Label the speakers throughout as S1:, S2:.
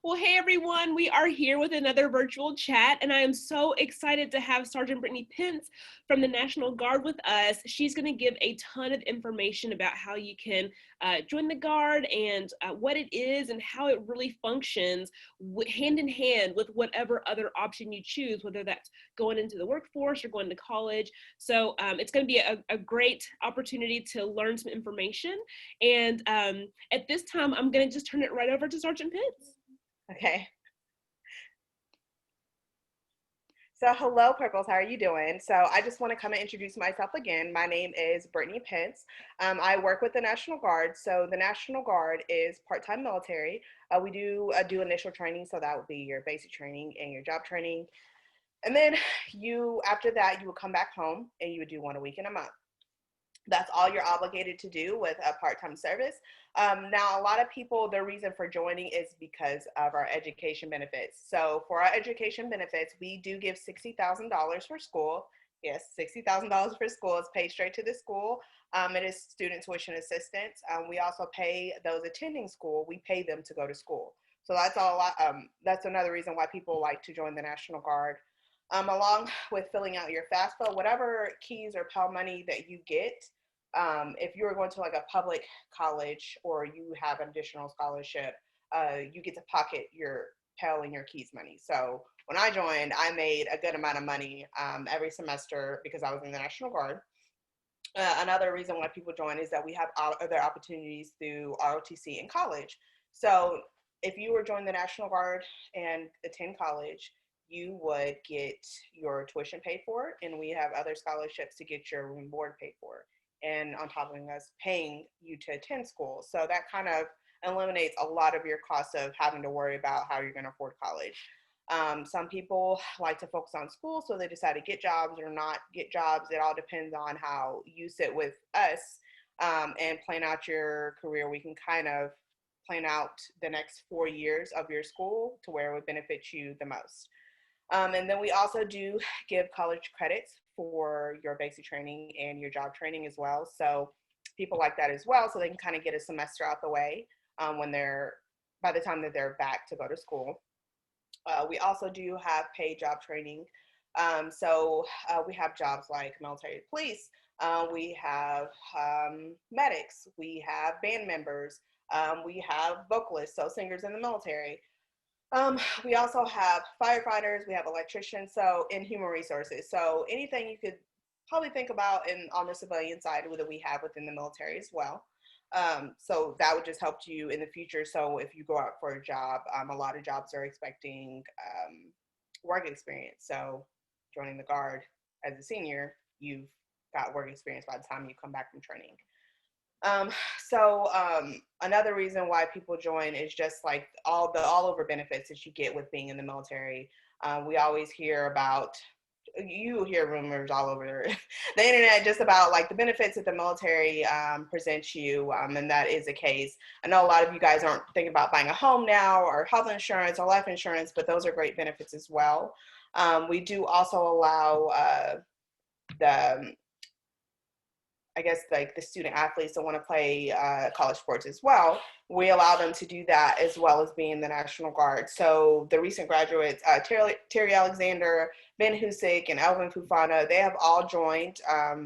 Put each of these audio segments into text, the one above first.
S1: Well, hey everyone, we are here with another virtual chat, and I am so excited to have Sergeant Brittany Pence from the National Guard with us. She's going to give a ton of information about how you can join the Guard and what it is and how it really functions hand in hand with whatever other option you choose, whether that's going into the workforce or going to college. So it's going to be a great opportunity to learn some information. And at this time, I'm going to just turn it right over to Sergeant Pence.
S2: Okay. So hello, Purples. How are you doing? So I just want to come and introduce myself again. My name is Brittany Pence. I work with the National Guard. So the National Guard is part-time military. We do initial training, so that would be your basic training and your job training. And then after that, you would come back home and you would do 1 week in a month. That's all you're obligated to do with a part-time service. Now, a lot of people, their reason for joining is because of our education benefits. So for our education benefits, we do give $60,000 for school. Yes, $60,000 for school is paid straight to the school. It is student tuition assistance. We also pay those attending school, we pay them to go to school. So that's another reason why people like to join the National Guard. Along with filling out your FAFSA, whatever keys or Pell money that you get, if you're going to like a public college or you have an additional scholarship, you get to pocket your Pell and your keys money. So when I joined, I made a good amount of money every semester because I was in the National Guard. Another reason why people join is that we have other opportunities through ROTC in college. So if you were joining the National Guard and attend college, you would get your tuition paid for, and we have other scholarships to get your room and board paid for, and on top of us paying you to attend school. So that kind of eliminates a lot of your costs of having to worry about how you're going to afford college. Some people like to focus on school, so they decide to get jobs or not get jobs. It all depends on how you sit with us and plan out your career. We can kind of plan out the next 4 years of your school to where it would benefit you the most. And then we also do give college credits for your basic training and your job training as well. So people like that as well, so they can kind of get a semester out the way by the time that they're back to go to school. We also do have paid job training. We have jobs like military police. We have medics. We have band members. We have vocalists, so singers in the military. We also have firefighters, we have electricians, so in human resources. So anything you could probably think about on the civilian side that we have within the military as well. So that would just help you in the future. So if you go out for a job, a lot of jobs are expecting work experience. So joining the Guard as a senior, you've got work experience by the time you come back from training. Another reason why people join is just like all over benefits that you get with being in the military. We always hear you hear rumors all over the internet just about like the benefits that the military presents you, and that is the case. I know a lot of you guys aren't thinking about buying a home now or health insurance or life insurance, but those are great benefits as well. We do also allow like the student athletes that want to play college sports as well. We allow them to do that as well as being the National Guard. So the recent graduates, Terry Alexander, Ben Husick, and Elvin Fufana, they have all joined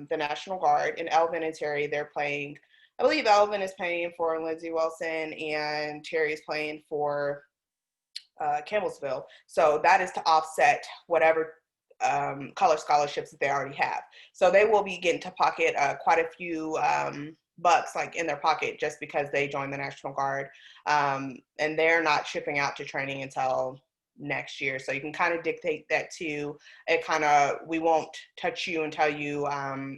S2: the National Guard. And Elvin and Terry, they're playing, I believe Elvin is playing for Lindsey Wilson and Terry is playing for Campbellsville. So that is to offset whatever college scholarships that they already have. So they will be getting to pocket quite a few bucks like in their pocket just because they joined the National Guard. And they're not shipping out to training until next year. So you can kind of dictate that too. We won't touch you until you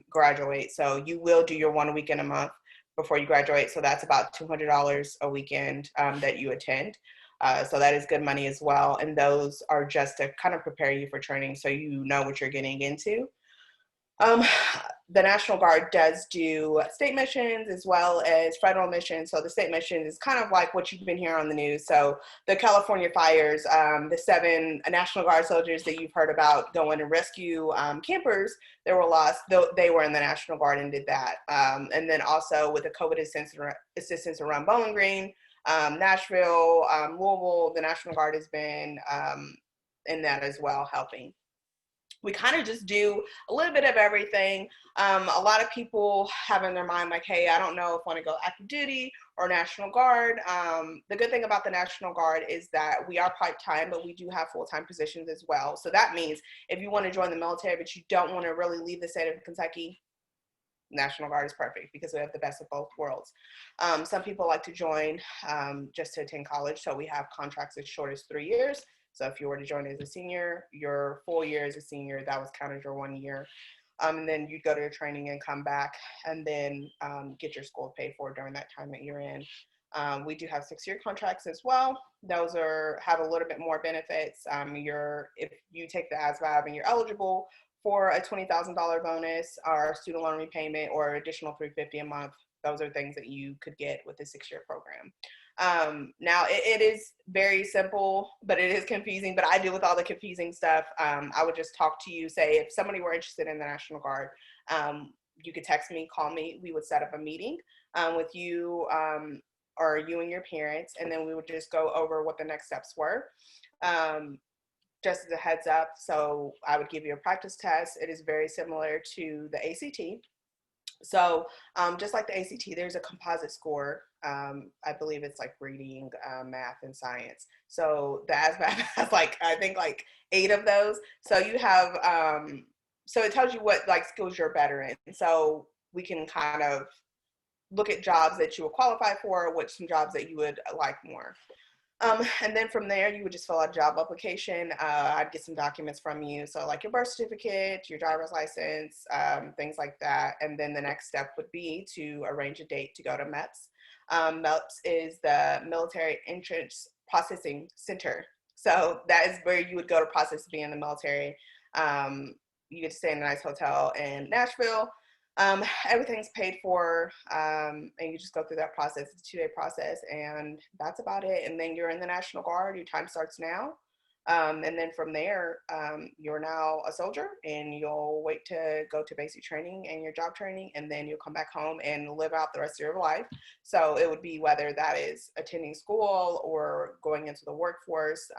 S2: graduate. So you will do your 1 week in a month before you graduate. So that's about $200 a weekend that you attend. So that is good money as well. And those are just to kind of prepare you for training so you know what you're getting into. The National Guard does do state missions as well as federal missions. So the state mission is kind of like what you've been hearing on the news. So the California fires, the 7 National Guard soldiers that you've heard about going to rescue campers that were lost, they were in the National Guard and did that. And then also with the COVID assistance around Bowling Green, Nashville, Louisville, the National Guard has been in that as well, helping. We kind of just do a little bit of everything. A lot of people have in their mind like, hey, I don't know if I want to go active duty or National Guard. The good thing about the National Guard is that we are part-time, but we do have full-time positions as well. So that means if you want to join the military, but you don't want to really leave the state of Kentucky, National Guard is perfect because we have the best of both worlds. Some people like to join just to attend college. So we have contracts as short as 3 years. So if you were to join as a senior, your full year as a senior, that was counted your 1 year. And then you'd go to your training and come back and then get your school paid for during that time that you're in. We do have 6-year contracts as well. Those have a little bit more benefits. If you take the ASVAB and you're eligible for a $20,000 bonus or student loan repayment or additional $350 a month, those are things that you could get with the 6-year program. Now it is very simple, but it is confusing, but I deal with all the confusing stuff. I would just talk to you, say if somebody were interested in the National Guard, you could text me, call me, we would set up a meeting with you or you and your parents, and then we would just go over what the next steps were. Just as a heads up, so I would give you a practice test. It is very similar to the ACT. So just like the ACT, there's a composite score. I believe it's like reading, math, and science. So the ASVAB has I think 8 of those. So you have, so it tells you what skills you're better in. So we can kind of look at jobs that you would qualify for, which some jobs that you would like more. And then from there, you would just fill out a job application. I'd get some documents from you. So like your birth certificate, your driver's license, things like that. And then the next step would be to arrange a date to go to MEPS. MEPS is the Military Entrance Processing Center. So that is where you would go to process to be in the military. You get to stay in a nice hotel in Nashville. Everything's paid for, and you just go through that process. It's a 2-day process, and that's about it. And then you're in the National Guard. Your time starts now. And then from there, you're now a soldier, and you'll wait to go to basic training and your job training, and then you'll come back home and live out the rest of your life. So it would be whether that is attending school or going into the workforce.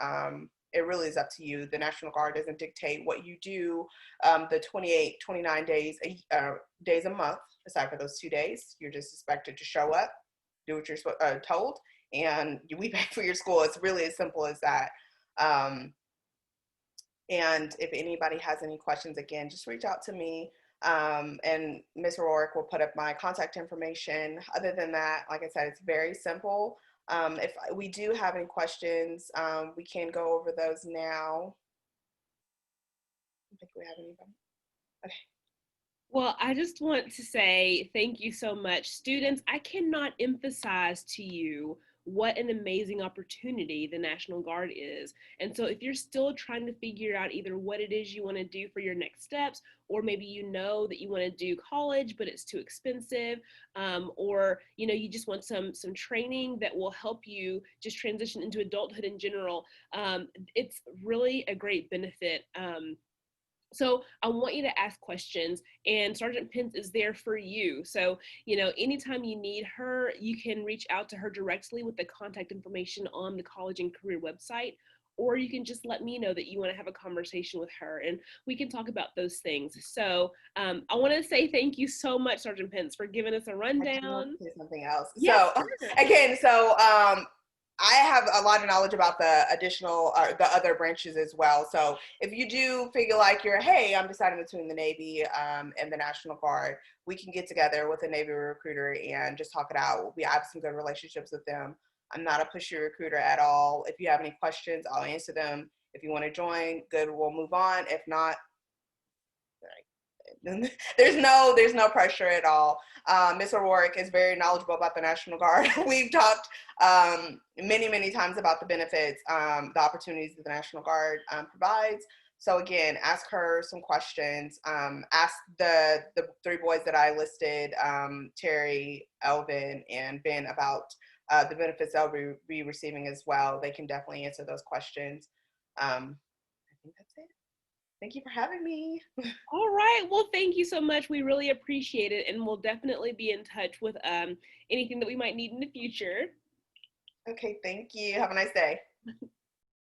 S2: It really is up to you. The National Guard doesn't dictate what you do. The 28, 29 days a month, aside for those 2 days, you're just expected to show up, do what you're told, and we pay for your school. It's really as simple as that. And if anybody has any questions, again, just reach out to me. And Ms. Rourke will put up my contact information. Other than that, like I said, it's very simple. If we do have any questions, we can go over those now. I don't think we have anybody. Okay.
S1: Well, I just want to say thank you so much. Students, I cannot emphasize to you what an amazing opportunity the National Guard is. And so if you're still trying to figure out either what it is you want to do for your next steps, or maybe you know that you want to do college, but it's too expensive, or you just want some training that will help you just transition into adulthood in general, it's really a great benefit. So I want you to ask questions, and Sergeant Pence is there for you. So, anytime you need her, you can reach out to her directly with the contact information on the College and Career website, or you can just let me know that you want to have a conversation with her, and we can talk about those things. So I want to say thank you so much, Sergeant Pence, for giving us a rundown.
S2: I do want to say something else.
S1: Yes,
S2: so
S1: sure.
S2: again, I have a lot of knowledge about the the other branches as well. So if you do feel like hey, I'm deciding between the Navy and the National Guard, we can get together with a Navy recruiter and just talk it out. We have some good relationships with them. I'm not a pushy recruiter at all. If you have any questions, I'll answer them. If you want to join, good, we'll move on. If not, there's no pressure at all. Ms. O'Rourke is very knowledgeable about the National Guard. We've talked many times about the benefits, the opportunities that the National Guard provides. So again, ask her some questions. Ask the 3 boys that I listed, Terry, Elvin, and Ben, about the benefits they'll be receiving as well. They can definitely answer those questions. I think that's it. Thank you for having me.
S1: All right. Well, thank you so much. We really appreciate it, and we'll definitely be in touch with anything that we might need in the future.
S2: Okay, thank you. Have a nice day.